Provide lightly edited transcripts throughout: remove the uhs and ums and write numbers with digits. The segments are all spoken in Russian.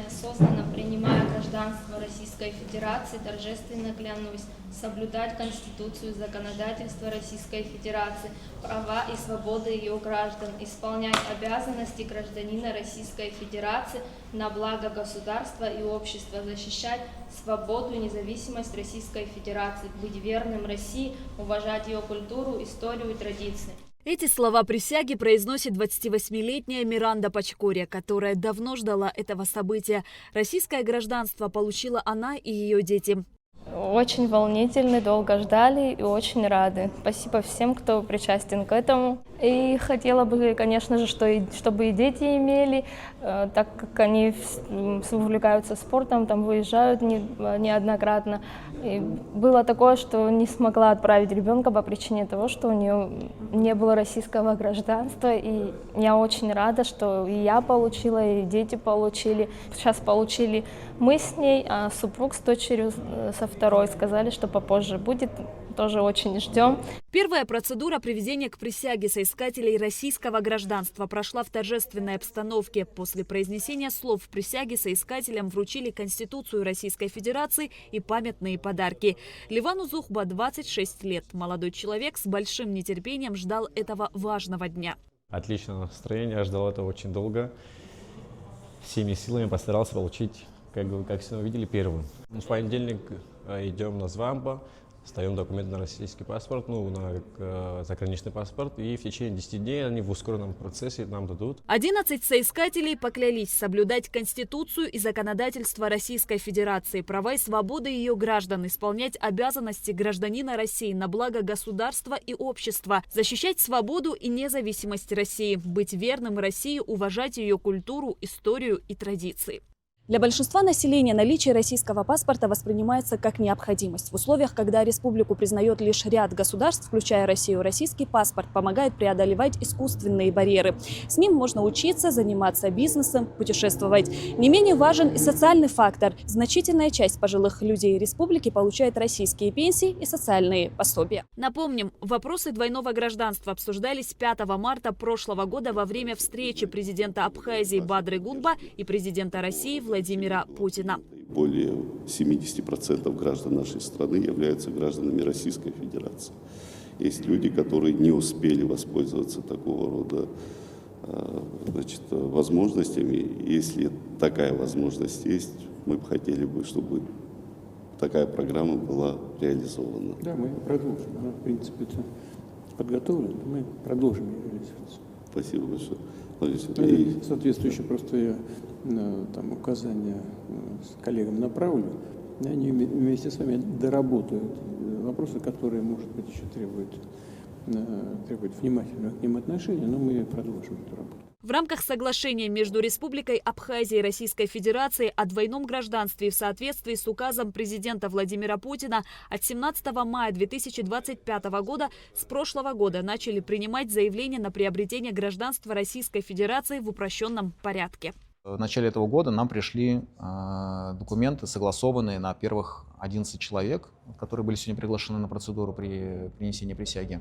осознанно принимая гражданство Российской Федерации, торжественно клянусь соблюдать Конституцию и законодательство Российской Федерации, права и свободы ее граждан, исполнять обязанности гражданина Российской Федерации на благо государства и общества, защищать свободу и независимость Российской Федерации, быть верным России, уважать ее культуру, историю и традиции. Эти слова присяги произносит 28-летняя Миранда Пачкория, которая давно ждала этого события. Российское гражданство получила она и ее дети. Очень волнительны, долго ждали и очень рады. Спасибо всем, кто причастен к этому. И хотела бы, конечно же, чтобы и дети имели, так как они увлекаются спортом, там выезжают неоднократно. И было такое, что не смогла отправить ребенка по причине того, что у нее не было российского гражданства. И я очень рада, что и я получила, и дети получили. Сейчас получили мы с ней, а супруг с дочерью, со второй, сказали, что попозже будет. Тоже очень ждем. Первая процедура приведения к присяге соискателей российского гражданства прошла в торжественной обстановке. После произнесения слов в присяге соискателям вручили Конституцию Российской Федерации и памятные подарки. Ливану Зухба 26 лет. Молодой человек с большим нетерпением ждал этого важного дня. Отличное настроение, я ждал этого очень долго. Всеми силами постарался получить, как все увидели, первым. В понедельник идем на Звамба. Сдаем документы на российский паспорт, на заграничный паспорт, и в течение 10 дней они в ускоренном процессе нам дадут. 11 соискателей поклялись соблюдать Конституцию и законодательство Российской Федерации, права и свободы ее граждан, исполнять обязанности гражданина России на благо государства и общества, защищать свободу и независимость России, быть верным России, уважать ее культуру, историю и традиции. Для большинства населения наличие российского паспорта воспринимается как необходимость. В условиях, когда республику признает лишь ряд государств, включая Россию, российский паспорт помогает преодолевать искусственные барьеры. С ним можно учиться, заниматься бизнесом, путешествовать. Не менее важен и социальный фактор. Значительная часть пожилых людей республики получает российские пенсии и социальные пособия. Напомним, вопросы двойного гражданства обсуждались 5 марта прошлого года во время встречи президента Абхазии Бадры Гунба и президента России Владимира Путина. Более 70% граждан нашей страны являются гражданами Российской Федерации. Есть люди, которые не успели воспользоваться такого рода возможностями. Если такая возможность есть, мы бы хотели, чтобы такая программа была реализована. Да, мы продолжим. Она, в принципе, это подготовлена, мы продолжим ее реализацию. Спасибо большое. И соответствующие просто там указания с коллегам направлю, и они вместе с вами доработают вопросы, которые, может быть, еще требуют внимательного к ним отношения, но мы продолжим эту работу. В рамках соглашения между Республикой Абхазия и Российской Федерацией о двойном гражданстве в соответствии с указом президента Владимира Путина от 17 мая 2025 года с прошлого года начали принимать заявления на приобретение гражданства Российской Федерации в упрощенном порядке. В начале этого года нам пришли документы, согласованные на первых 11 человек, которые были сегодня приглашены на процедуру при принесении присяги.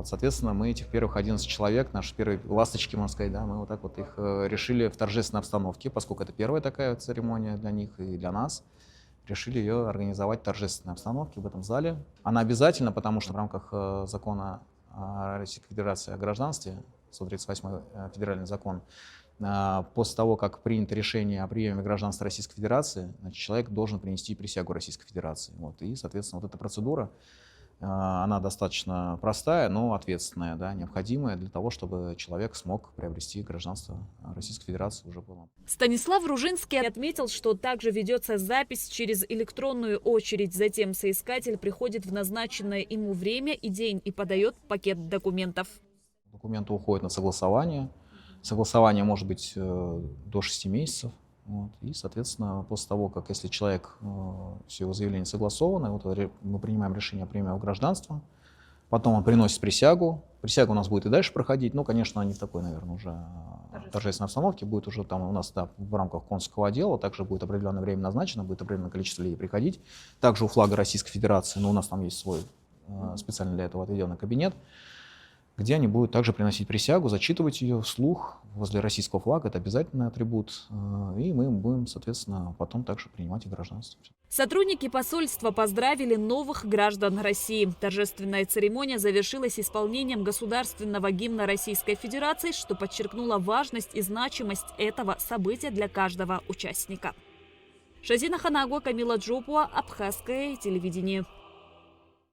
Соответственно, мы этих первых 11 человек, наши первые ласточки, можно сказать, мы вот так вот их решили в торжественной обстановке, поскольку это первая такая церемония для них и для нас. Решили ее организовать в торжественной обстановке в этом зале. Она обязательна, потому что в рамках закона Российской Федерации о гражданстве, 138-й федеральный закон, после того, как принято решение о приеме гражданства Российской Федерации, человек должен принести присягу Российской Федерации. И, соответственно, эта процедура, она достаточно простая, но ответственная, необходимая для того, чтобы человек смог приобрести гражданство Российской Федерации уже было. Станислав Ружинский отметил, что также ведется запись через электронную очередь. Затем соискатель приходит в назначенное ему время и день и подает пакет документов. Документы уходят на согласование. Согласование может быть до 6 месяцев. И, соответственно, после того, как если человек, все его заявления согласованы, мы принимаем решение о приеме гражданства, потом он приносит присягу. Присяга у нас будет и дальше проходить, конечно, не в такой, наверное, уже торжественной обстановке, будет уже там у нас в рамках консульского отдела, также будет определенное время назначено, будет определенное количество людей приходить. Также у флага Российской Федерации, но у нас там есть свой специально для этого отведенный кабинет. где они будут также приносить присягу, зачитывать ее вслух возле российского флага. Это обязательный атрибут. И мы будем, соответственно, потом также принимать их гражданство. Сотрудники посольства поздравили новых граждан России. Торжественная церемония завершилась исполнением государственного гимна Российской Федерации, что подчеркнуло важность и значимость этого события для каждого участника. Шазина Ханагуа, Камила Джопуа, Абхазское телевидение.